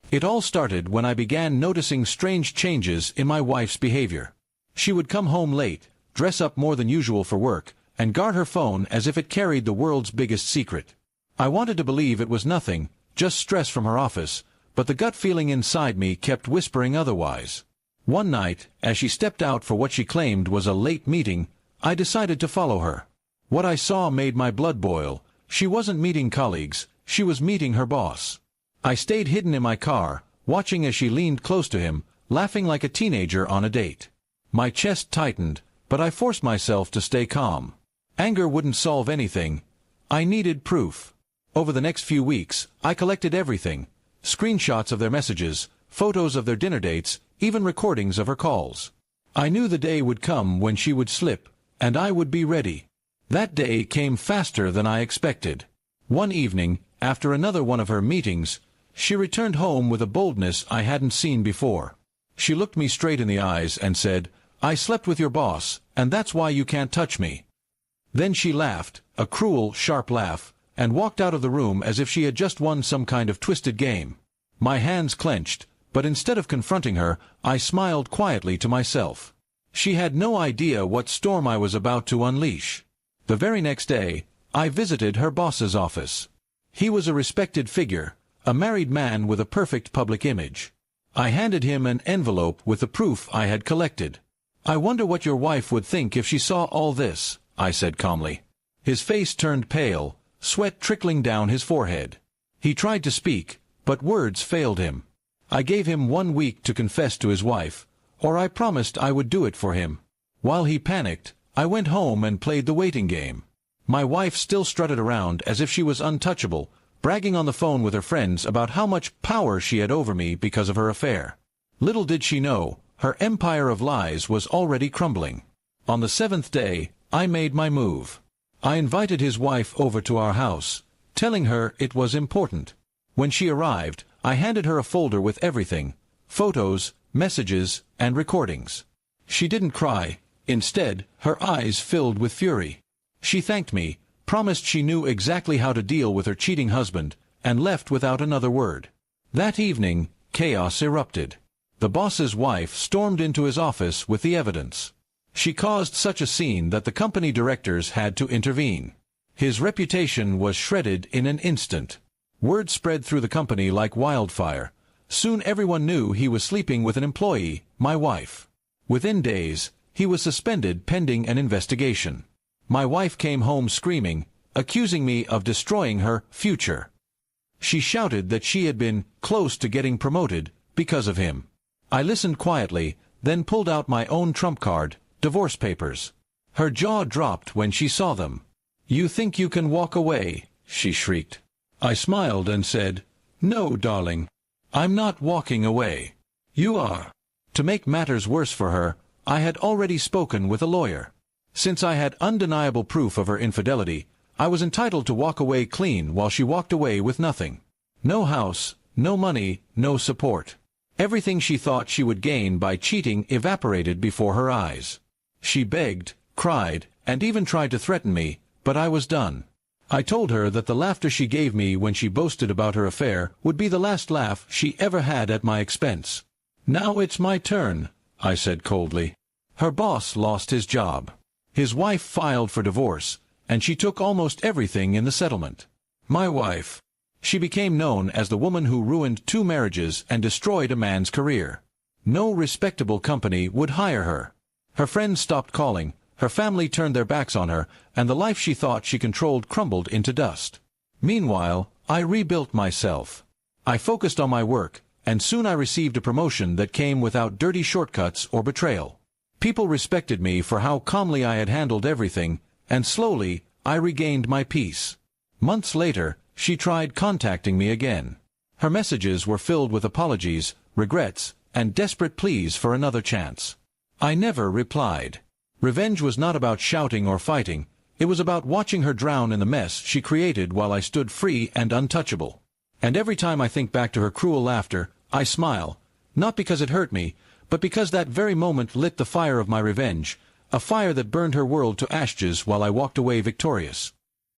It all started when I began noticing strange changes in my wife's behavior. She would come home late, dress up more than usual for work, and guard her phone as if it carried the world's biggest secret. I wanted to believe it was nothing, just stress from her office, but the gut feeling inside me kept whispering otherwise. One night, as she stepped out for what she claimed was a late meeting, I decided to follow her. What I saw made my blood boil. She wasn't meeting colleagues, she was meeting her boss. I stayed hidden in my car, watching as she leaned close to him, laughing like a teenager on a date. My chest tightened, but I forced myself to stay calm. Anger wouldn't solve anything. I needed proof. Over the next few weeks, I collected everything. Screenshots of their messages, photos of their dinner dates, even recordings of her calls. I knew the day would come when she would slip, and I would be ready. That day came faster than I expected. One evening, after another one of her meetings, she returned home with a boldness I hadn't seen before. She looked me straight in the eyes and said, "I slept with your boss, and that's why you can't touch me." Then she laughed, a cruel, sharp laugh, and walked out of the room as if she had just won some kind of twisted game. My hands clenched, but instead of confronting her, I smiled quietly to myself. She had no idea what storm I was about to unleash. The very next day, I visited her boss's office. He was a respected figure, a married man with a perfect public image. I handed him an envelope with the proof I had collected. "I wonder what your wife would think if she saw all this," I said calmly. His face turned pale, sweat trickling down his forehead. He tried to speak, but words failed him. I gave him 1 week to confess to his wife, or I promised I would do it for him. While he panicked, I went home and played the waiting game. My wife still strutted around as if she was untouchable, bragging on the phone with her friends about how much power she had over me because of her affair. Little did she know, her empire of lies was already crumbling. On the 7th day, I made my move. I invited his wife over to our house, telling her it was important. When she arrived, I handed her a folder with everything, photos, messages, and recordings. She didn't cry. Instead, her eyes filled with fury. She thanked me, promised she knew exactly how to deal with her cheating husband, and left without another word. That evening, chaos erupted. The boss's wife stormed into his office with the evidence. She caused such a scene that the company directors had to intervene. His reputation was shredded in an instant. Word spread through the company like wildfire. Soon everyone knew he was sleeping with an employee, my wife. Within days, he was suspended pending an investigation. My wife came home screaming, accusing me of destroying her future. She shouted that she had been close to getting promoted because of him. I listened quietly, then pulled out my own trump card, divorce papers. Her jaw dropped when she saw them. "You think you can walk away?" she shrieked. I smiled and said, "No, darling. I'm not walking away. You are." To make matters worse for her, I had already spoken with a lawyer. Since I had undeniable proof of her infidelity, I was entitled to walk away clean while she walked away with nothing. No house, no money, no support. Everything she thought she would gain by cheating evaporated before her eyes. She begged, cried, and even tried to threaten me, but I was done. I told her that the laughter she gave me when she boasted about her affair would be the last laugh she ever had at my expense. "Now it's my turn," I said coldly. Her boss lost his job. His wife filed for divorce, and she took almost everything in the settlement. My wife. She became known as the woman who ruined 2 marriages and destroyed a man's career. No respectable company would hire her. Her friends stopped calling, her family turned their backs on her, and the life she thought she controlled crumbled into dust. Meanwhile, I rebuilt myself. I focused on my work, and soon I received a promotion that came without dirty shortcuts or betrayal. People respected me for how calmly I had handled everything, and slowly, I regained my peace. Months later, she tried contacting me again. Her messages were filled with apologies, regrets, and desperate pleas for another chance. I never replied. Revenge was not about shouting or fighting. It was about watching her drown in the mess she created while I stood free and untouchable. And every time I think back to her cruel laughter, I smile, not because it hurt me, but because that very moment lit the fire of my revenge, a fire that burned her world to ashes while I walked away victorious.